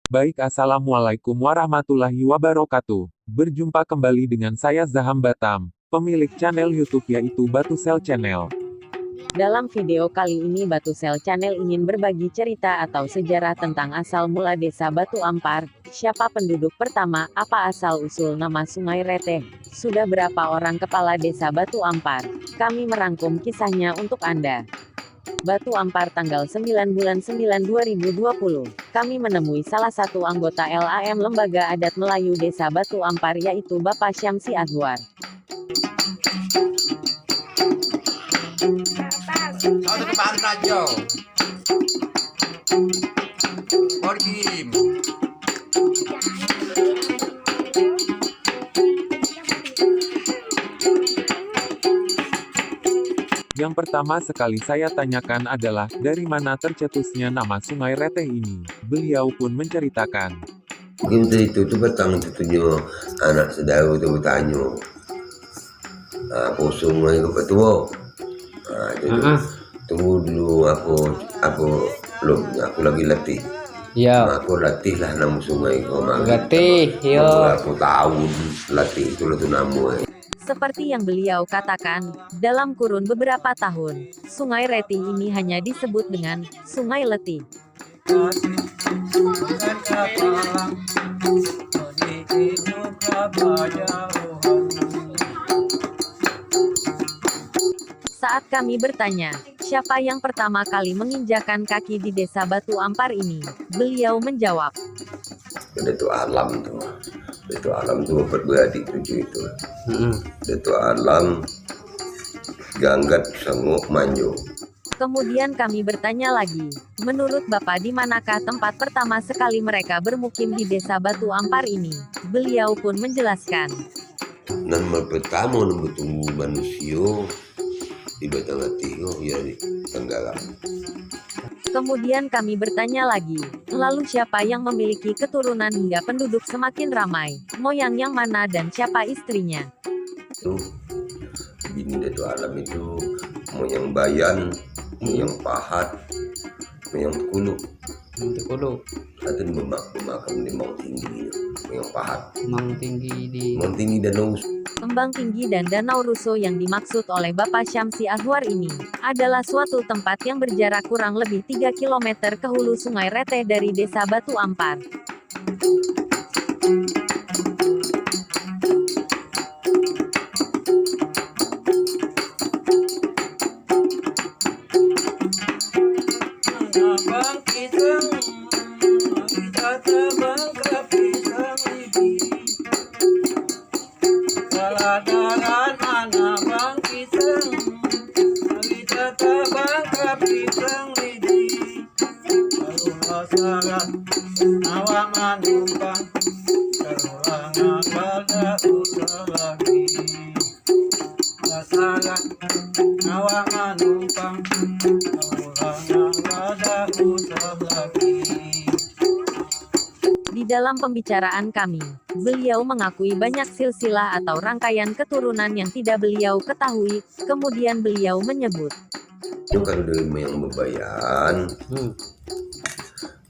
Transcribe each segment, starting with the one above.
Baik, assalamualaikum warahmatullahi wabarakatuh. Berjumpa kembali dengan saya Zaham Batam, pemilik channel YouTube yaitu Batu Sel Channel. Dalam video kali ini Batu Sel Channel ingin berbagi cerita atau sejarah tentang asal mula desa Batu Ampar. Siapa penduduk pertama, apa asal usul nama Sungai Reteh, sudah berapa orang kepala desa Batu Ampar. Kami merangkum kisahnya untuk Anda. Batu Ampar tanggal 9 bulan 9 2020. Kami menemui salah satu anggota LAM Lembaga Adat Melayu Desa Batu Ampar yaitu Bapak Syamsi Azwar. Yang pertama sekali saya tanyakan adalah, dari mana tercetusnya nama Sungai Reteh ini? Beliau pun menceritakan. Mungkin itu petang tujuh anak saudara itu bertanya, apa sungai ke petua? Tunggu dulu aku belum, aku lagi latih. Ya. Aku latih lah nama sungai kau Latih, yo. Aku tahun latih itu nama. Seperti yang beliau katakan, dalam kurun beberapa tahun, Sungai Retih ini hanya disebut dengan Sungai Letih. Saat kami bertanya, siapa yang pertama kali menginjakan kaki di desa Batu Ampar ini, beliau menjawab. Itu alam tuh. Itu alam tuh beradik tujuh itu. Itu alam Ganggat Sanggup Manjo. Kemudian kami bertanya lagi, menurut Bapak di manakah tempat pertama sekali mereka bermukim di desa Batu Ampar ini? Beliau pun menjelaskan. Nama pertama bertemu manusia di Batang Hati, ya di Tenggara. Kemudian kami bertanya lagi, lalu siapa yang memiliki keturunan hingga penduduk semakin ramai? Moyang yang mana dan siapa istrinya? Itu bini Datu Alam itu moyang Bayan, moyang Pahat, moyang Tekulu. Ada memakam di Mount Tinggi, moyang Pahat. Mount Tinggi Danau. Kembang Tinggi dan Danau Ruso yang dimaksud oleh Bapak Syamsi Azwar ini adalah suatu tempat yang berjarak kurang lebih 3 km ke hulu Sungai Reteh dari desa Batu Ampar. Di dalam pembicaraan kami, beliau mengakui banyak silsilah atau rangkaian keturunan yang tidak beliau ketahui. Kemudian beliau menyebut, Itu kalau dari moyang Bebayan,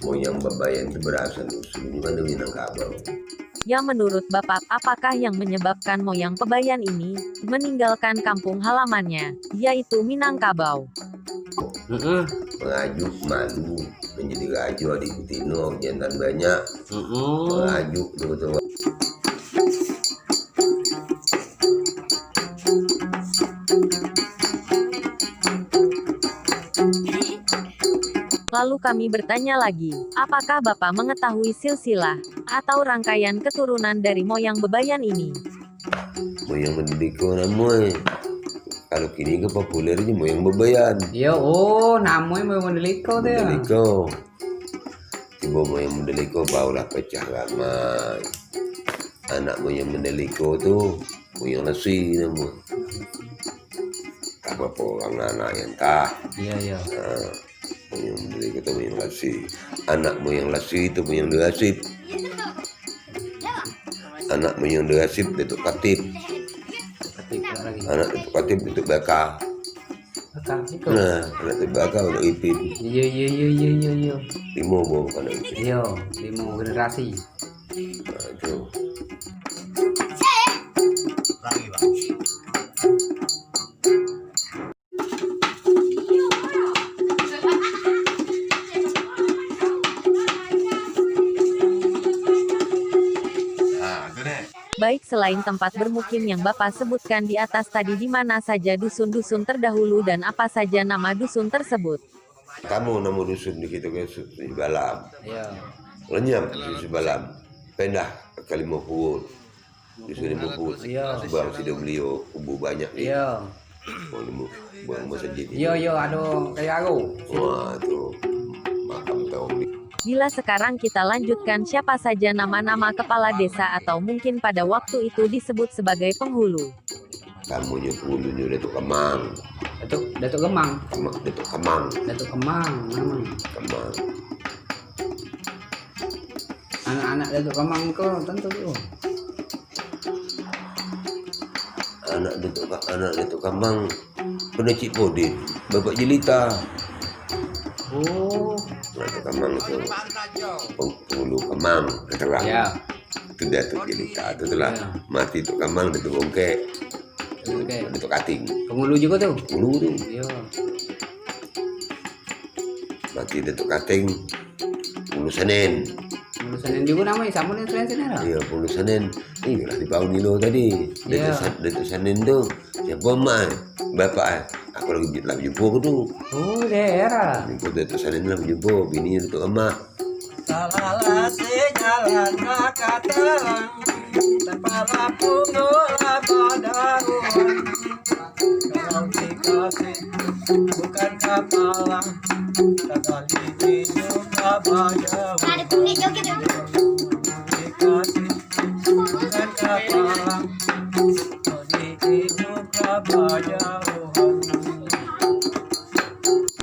moyang Bebayan itu berasal usul kan dari Minangkabau. ya menurut Bapak, apakah yang menyebabkan moyang Pebayan ini meninggalkan kampung halamannya, yaitu Minangkabau? Mengajuk malu menjadi raju adik Kutino jantan banyak. Mengajuk betul. Lalu kami bertanya lagi, apakah Bapak mengetahui silsilah atau rangkaian keturunan dari moyang Bebayan ini? Moyang Mendeliko namanya. Kalau kini ke populernya moyang Bebayan. Yo, namanya mau Mendeliko tuh. Mendeliko. Tiba moyang Mendeliko barulah pecah ramai. Anak moyang Mendeliko tuh moyang Lesi namanya. Apa orang anak yang tah. Iya. Moyang Mendeliko itu moyang Lesi. Anak moyang Lesi itu moyang Derasip. Anak moyang Derasip Datuk Katib. Anak Datuk Katib Datuk Bakar. tembakau itu. Nah, anak tembakau anak ipin. Iya. Lima bawa anak ipin. Iya, 5 generasi. Nah, itu. Baik, selain tempat bermukim yang Bapak sebutkan di atas tadi, di mana saja dusun-dusun terdahulu dan apa saja nama dusun tersebut? Kamu nama dusun di kita ke Balam. Iya. Lenyap di Balam. Pindah ke Kalimopur. Dusun Limopur. Iya. Sebab sudah beliau kubu banyak ni. Iya. Buang masjid ni. Iya, ada kayak aku. Wah, tu makam tahu ni. Bila sekarang kita lanjutkan, siapa saja nama-nama kepala desa atau mungkin pada waktu itu disebut sebagai penghulu? Kamu nyepulunya Datuk Kemang. Datuk Kemang. Datuk Kemang. Datuk Kemang, nama. Kemang. Anak-anak Datuk Kemang kau tentu tu. Anak Datuk Kemang pernah Cik Podin, Bapak Jelita. Oh. Datuk Kemang itu penghulu Kemang keterang. Ya. Itu Datuk Jelita. Itu telah Ya. mati Datuk Kemang, Datuk Bongkek, Oke. Datuk Kating. Penghulu juga tu. Penghulu tu. Iya. Mati Datuk Kating, Penghulu Senin. Penghulu Senin juga namanya sama dengan Senin lah. Iya, Penghulu Senin. Ini lah di Pau Nilo tadi. Ya. Datuk Senin tu siapa mak? Bapak. Aku lagi jumpa aku tu. Oh, daerah. Jumpa Datuk Senin lah jumpa bini Datuk Emak. Salalah sejalan katalang tanpa lampu nolak padaruan. Kalau dikasih bukan kapalang, tak kali juga bayar. Dikasih bukan kapalang, kali juga bayar.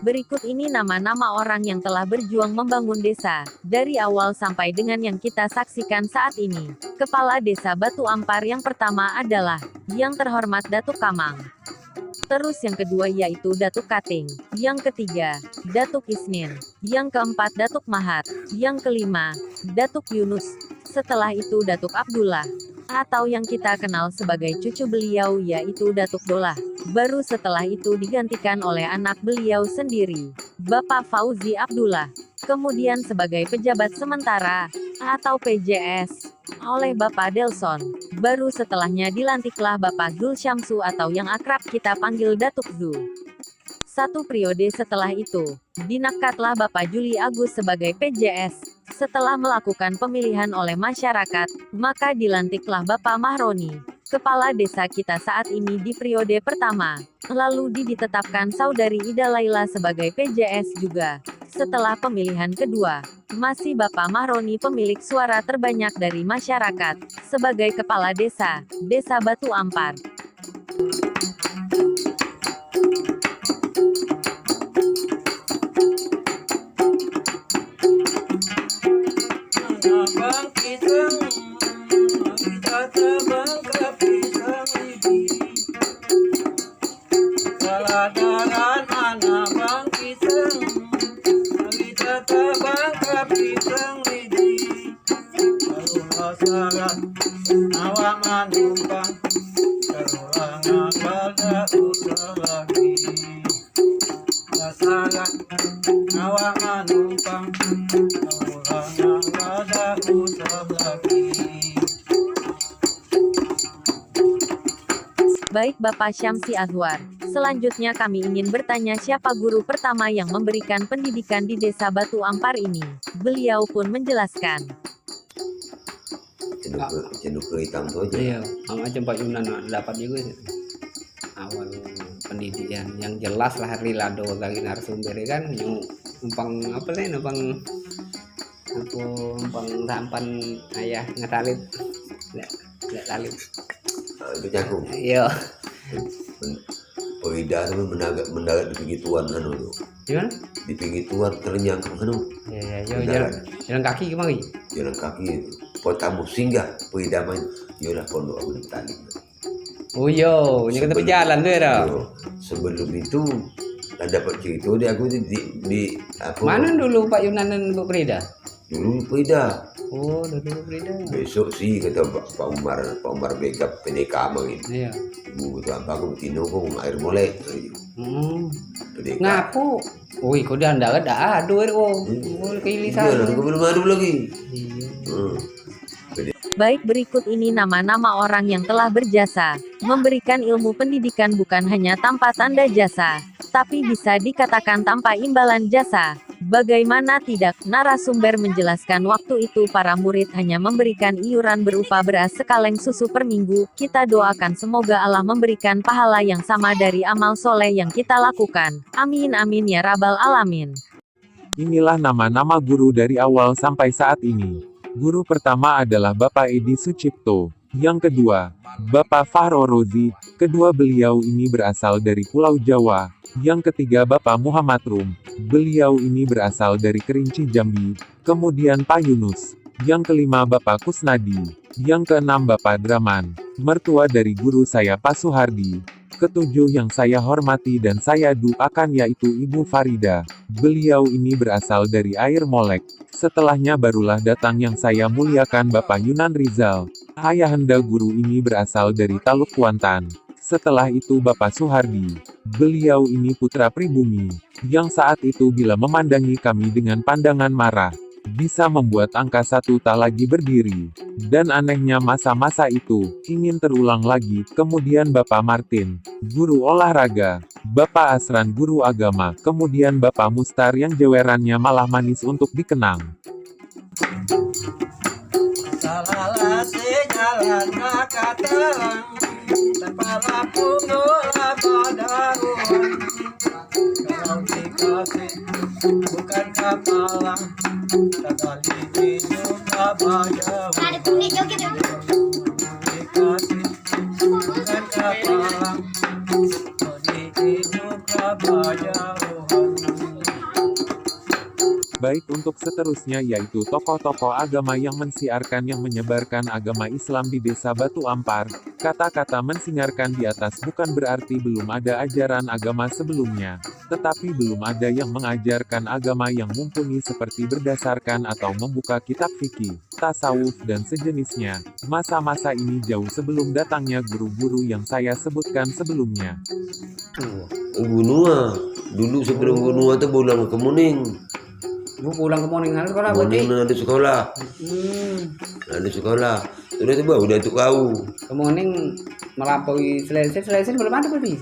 Berikut ini nama-nama orang yang telah berjuang membangun desa, dari awal sampai dengan yang kita saksikan saat ini. Kepala Desa Batu Ampar yang pertama adalah, yang terhormat Datuk Kamang. Terus yang kedua yaitu Datuk Kating. Yang ketiga, Datuk Isnin. Yang keempat Datuk Mahat. Yang kelima, Datuk Yunus. Setelah itu Datuk Abdullah. Atau yang kita kenal sebagai cucu beliau yaitu Datuk Dolah. Baru setelah itu digantikan oleh anak beliau sendiri, Bapak Fauzi Abdullah. Kemudian sebagai pejabat sementara, atau PJS, oleh Bapak Delson. Baru setelahnya dilantiklah Bapak Zul Syamsu atau yang akrab kita panggil Datuk Zu. Satu periode setelah itu, dinakatlah Bapak Juli Agus sebagai PJS. Setelah melakukan pemilihan oleh masyarakat, maka dilantiklah Bapak Mahroni, kepala desa kita saat ini di periode pertama. Lalu ditetapkan Saudari Ida Laila sebagai PJS juga. Setelah pemilihan kedua, masih Bapak Mahroni pemilik suara terbanyak dari masyarakat, sebagai kepala desa, Desa Batu Ampar. Abang pisang, kita terbang ke pisang ini. Keladaran anak bang pisang, kita terbang ke pisang ini. Kalau salah, awak manumpang, terulang pada usah lagi. Salah, awak manumpang, terulang pada usah lagi. Baik Bapak Syamsi Azwar, selanjutnya kami ingin bertanya siapa guru pertama yang memberikan pendidikan di Desa Batu Ampar ini. Beliau pun menjelaskan. Cenduka hitam tu aja. Iya, macam Pak Yunan dapat juga. Awal pendidikan yang jelas lah Rilado lagi narasumber kan, yang numpang apa nih, numpang sampan ayah ngetalit, nggak talit. Itu cakung. Iya. Oida tu mendarat di pinggir tuan anu tu. Gimana? Di pinggir tuan ternyang anu. Ya, Mendarat. jalan kaki kemari. Jalan kaki itu. Potamu singgah Oida main. Yolah pondok Abu Talib. Oh yo, yang kita berjalan tu ya. Sebelum itu dapat cerita dia aku di apa? Mana dulu Pak Yunan dan Bu Frida? Dulu Frida. Oh, dulu Frida. Besok sih kata Pak Umar backup PDK mangin. Iya. Bu betul apa aku tino kok air molek. PDK. Ngapu? Wih, kau dah ndak ada aduh oh. Keilisan. Iya, aku belum ada lagi. Iya. Baik, berikut ini nama-nama orang yang telah berjasa, memberikan ilmu pendidikan bukan hanya tanpa tanda jasa, tapi bisa dikatakan tanpa imbalan jasa. Bagaimana tidak, narasumber menjelaskan waktu itu para murid hanya memberikan iuran berupa beras sekaleng susu per minggu. Kita doakan semoga Allah memberikan pahala yang sama dari amal soleh yang kita lakukan. Amin amin ya rabbal alamin. Inilah nama-nama guru dari awal sampai saat ini. Guru pertama adalah Bapak Edi Sucipto. Yang kedua, Bapak Fahro Rozi. Kedua beliau ini berasal dari Pulau Jawa. Yang ketiga Bapak Muhammad Rum. Beliau ini berasal dari Kerinci Jambi. Kemudian Pak Yunus. Yang kelima Bapak Kusnadi. Yang keenam Bapak Draman. Mertua dari guru saya Pak Suhardi. Ketujuh yang saya hormati dan saya doakan yaitu Ibu Farida. Beliau ini berasal dari Air Molek. Setelahnya barulah datang yang saya muliakan Bapak Yunan Rizal. Ayahanda guru ini berasal dari Taluk Kuantan. Setelah itu Bapak Suhardi. Beliau ini putra pribumi, yang saat itu bila memandangi kami dengan pandangan marah, bisa membuat angka 1 tak lagi berdiri. Dan anehnya masa-masa itu, ingin terulang lagi. Kemudian Bapak Martin, guru olahraga. Bapak Asran guru agama. Kemudian Bapak Mustar yang jewerannya malah manis untuk dikenang. Salalah sejalan katalang Terpala pundola padaruan Kalau dikasih bukan kapalang Sekali juga bajawan Ada tunjuk joget ya. Dikasih bukan kapalang Sekali juga bajawan. Baik, untuk seterusnya yaitu tokoh-tokoh agama yang mensiarkan yang menyebarkan agama Islam di Desa Batu Ampar. Kata-kata mensingarkan di atas bukan berarti belum ada ajaran agama sebelumnya, tetapi belum ada yang mengajarkan agama yang mumpuni seperti berdasarkan atau membuka kitab fikih, tasawuf dan sejenisnya. Masa-masa ini jauh sebelum datangnya guru-guru yang saya sebutkan sebelumnya. Gunua. Dulu sebelum Gunua tuh pulang ke Muning. Bu pulang ke morning hari sekolah berarti. Muning ada sekolah. Ada sekolah. Sudah tiba udah tuh kau. Ke morning melampaui Selensen belum ada berarti.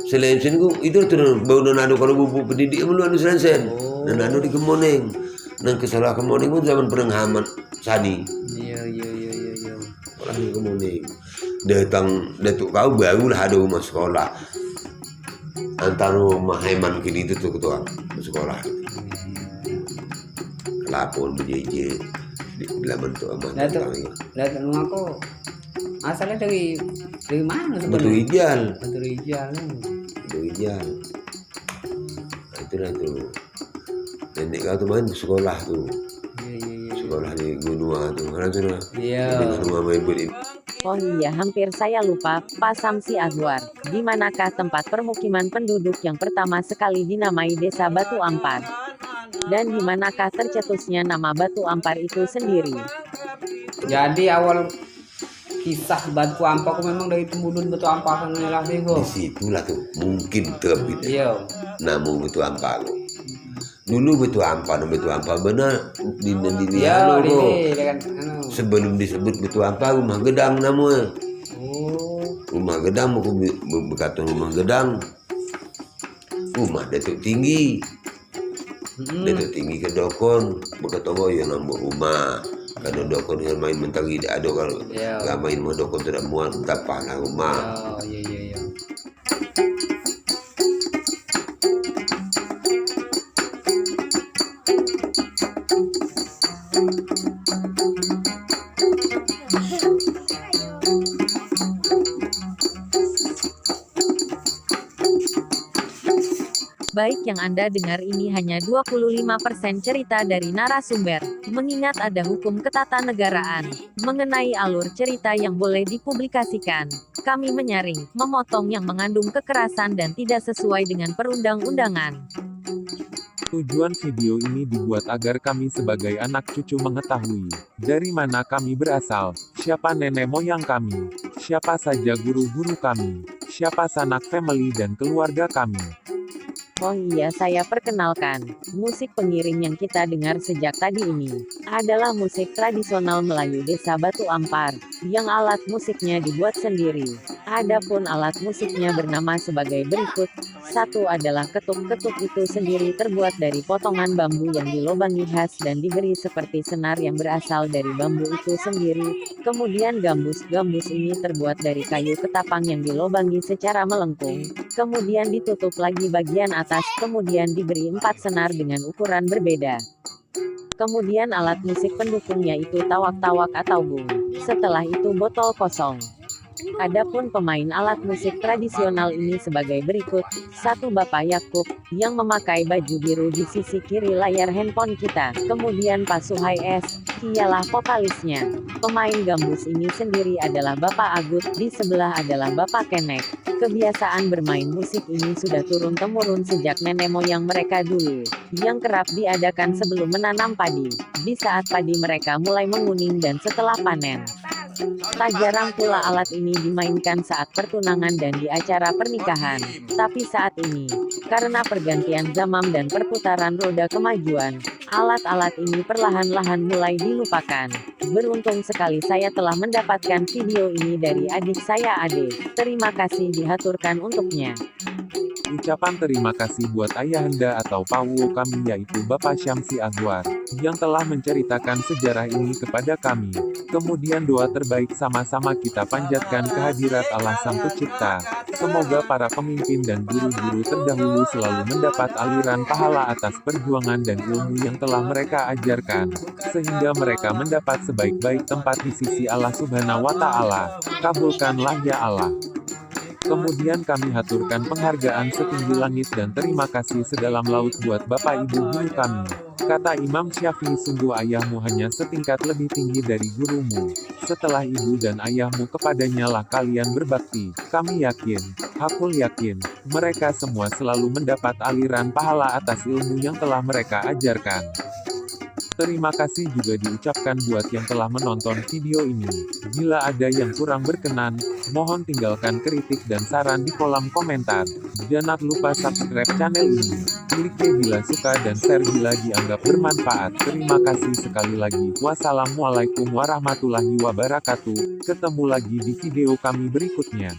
Selensen ku itu tuh bau nado kalau bubuk pendidik belum ada Selensen. Dan nado di Kemoneng. Dan kesalah Kemoneng pun zaman Perenghaman Sani. Iya. Orang di Kemoneng. Datang datuk kau barulah ada rumah sekolah. Antara rumah Haiman kini itu tuh ketua sekolah. Kelapon berjejer di dalam bentuk aman. Datuk rumah aku asalnya dari mana Batu sebenarnya? Hijal. Batu Rijal. Batu Hijal. Nah, itulah tuh. Nenek kau tuh main ke sekolah tuh. Iya. Sekolah di Gunua tuh. Karena tuh Iya. dengan rumah ibu di Oh iya, hampir saya lupa, Pak Samsi Azwar. Di manakah tempat permukiman penduduk yang pertama sekali dinamai Desa Batu Ampar? Dan di manakah tercetusnya nama Batu Ampar itu sendiri? Jadi awal kisah Batu Ampar aku memang dari Temudun Batu Ampar kan lah sih di situlah tuh mungkin terbit. Iya. Namun Batu Ampar. Dulu Batu Ampar benar di Iya, anu, di kan anu. sebelum disebut Batu Ampar rumah gedang namanya. Oh. Rumah gedang aku berkata rumah gedang. Rumah Datuk Tinggi. Datuk Tinggi ke Dokon berkata oh ya nambah rumah. Karena Dokon yang main mentang tidak ada kalau Iya. nggak main mau Dokon tidak muat tak lah rumah. Oh, iya. Baik yang Anda dengar ini hanya 25% cerita dari narasumber, mengingat ada hukum ketatanegaraan mengenai alur cerita yang boleh dipublikasikan. Kami menyaring, memotong yang mengandung kekerasan dan tidak sesuai dengan perundang-undangan. Tujuan video ini dibuat agar kami sebagai anak cucu mengetahui dari mana kami berasal, siapa nenek moyang kami, siapa saja guru-guru kami, siapa sanak family dan keluarga kami. Oh iya, saya perkenalkan, musik pengiring yang kita dengar sejak tadi ini adalah musik tradisional Melayu Desa Batu Ampar, yang alat musiknya dibuat sendiri. Adapun alat musiknya bernama sebagai berikut. Satu adalah ketuk. Ketuk itu sendiri terbuat dari potongan bambu yang dilobangi khas dan diberi seperti senar yang berasal dari bambu itu sendiri. Kemudian gambus. Gambus ini terbuat dari kayu ketapang yang dilobangi secara melengkung. Kemudian ditutup lagi bagian atas, kemudian diberi 4 senar dengan ukuran berbeda. Kemudian alat musik pendukungnya itu tawak-tawak atau bung. Setelah itu botol kosong. Adapun pemain alat musik tradisional ini sebagai berikut. 1. Bapak Yakub, yang memakai baju biru di sisi kiri layar handphone kita. Kemudian Pak Suhai S, ialah vokalisnya. Pemain gambus ini sendiri adalah Bapak Agut, di sebelah adalah Bapak Kenek. Kebiasaan bermain musik ini sudah turun-temurun sejak nenek moyang mereka dulu, yang kerap diadakan sebelum menanam padi, di saat padi mereka mulai menguning dan setelah panen. Tak jarang pula alat ini dimainkan saat pertunangan dan di acara pernikahan. Tapi saat ini, karena pergantian zaman dan perputaran roda kemajuan, alat-alat ini perlahan-lahan mulai dilupakan. Beruntung sekali saya telah mendapatkan video ini dari adik saya Ade. Terima kasih dihaturkan untuknya. Ucapan terima kasih buat ayahanda atau Pawo kami yaitu Bapak Syamsi Agwar, yang telah menceritakan sejarah ini kepada kami. Kemudian doa terbaik sama-sama kita panjatkan kehadirat Allah Sang Pencipta. Semoga para pemimpin dan guru-guru terdahulu selalu mendapat aliran pahala atas perjuangan dan ilmu yang telah mereka ajarkan, sehingga mereka mendapat sebaik-baik tempat di sisi Allah Subhanahu wa Ta'ala. Kabulkanlah ya Allah. Kemudian kami haturkan penghargaan setinggi langit dan terima kasih sedalam laut buat Bapak Ibu guru kami. Kata Imam Syafi'i, sungguh ayahmu hanya setingkat lebih tinggi dari gurumu. Setelah ibu dan ayahmu kepadanya lah kalian berbakti. Kami yakin, hakul yakin, mereka semua selalu mendapat aliran pahala atas ilmu yang telah mereka ajarkan. Terima kasih juga diucapkan buat yang telah menonton video ini. Bila ada yang kurang berkenan, mohon tinggalkan kritik dan saran di kolom komentar. Jangan lupa subscribe channel ini. Klik bila suka dan share bila dianggap bermanfaat. Terima kasih sekali lagi. Wassalamualaikum warahmatullahi wabarakatuh. Ketemu lagi di video kami berikutnya.